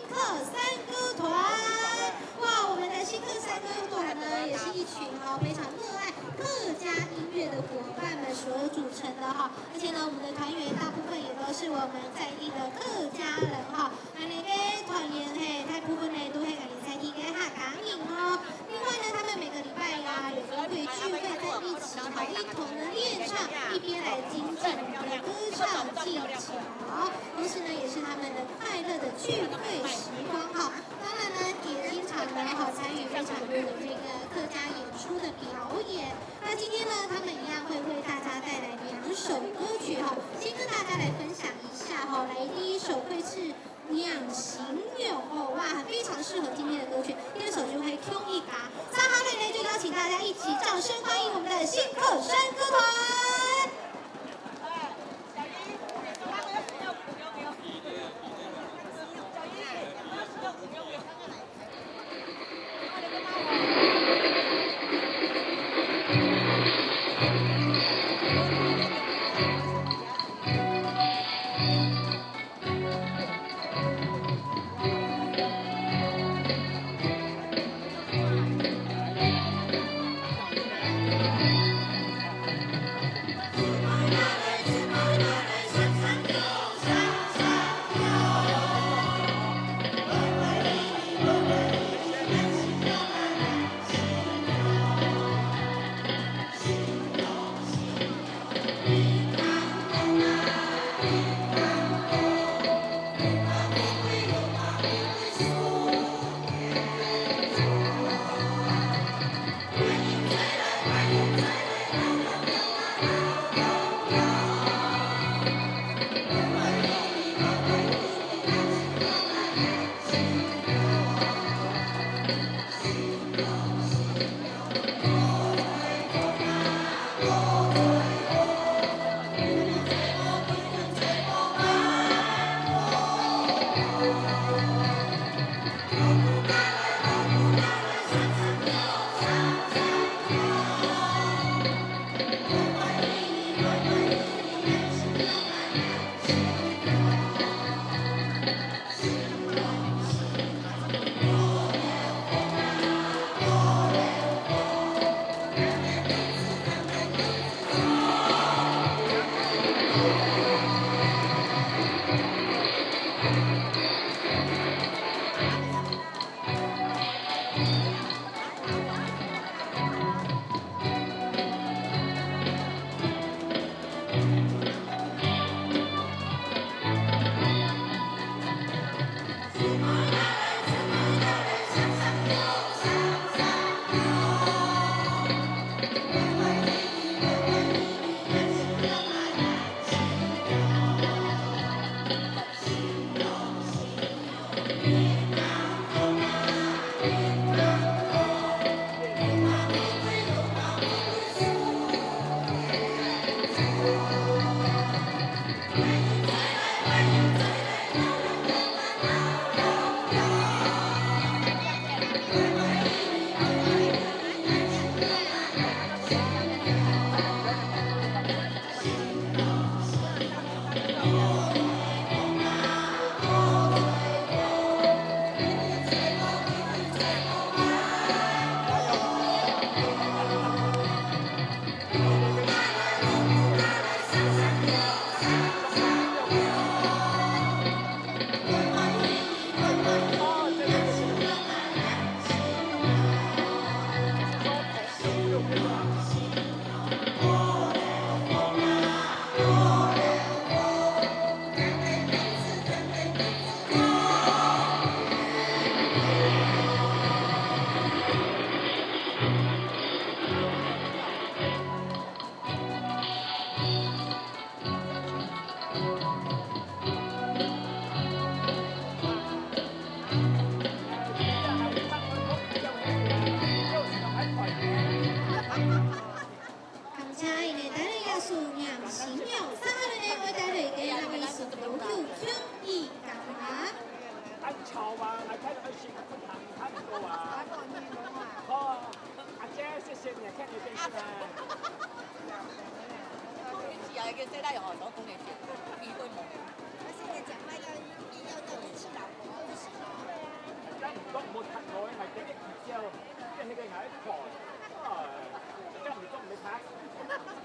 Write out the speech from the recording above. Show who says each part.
Speaker 1: 客三哥团。哇，我们的新客三哥团呢，也是一群非常热爱客家音乐的伙伴们所组成的哈。而且呢，我们的团员大部分也都是我们在地的客家人哈。那个团员大部分呢都会跟你在地跟哈港影哦。另外呢，他们每个礼拜呀，也都会聚会在一起一同的练唱，一边来精进我们的歌唱技巧。同时呢，也是他们的快乐的聚会时光哈。当然呢，也经常呢参与非常多的这个客家演出的表演。那今天呢，他们一样会为大家带来2首歌曲哈，先跟大家来分享一下哈。来，第一首会是两行友哦，哇，非常适合今天的歌曲。第二首就会 Q 一嘎。3号队呢，就邀请大家一起掌声欢迎我们的新客山歌团。
Speaker 2: 嘅西拉用我手工嘅，一堆冇。
Speaker 3: 他现在讲话要吃老婆。唔覺冇拆台，係整啲之後，跟住你嘅牙一抬，真係唔中唔你拆。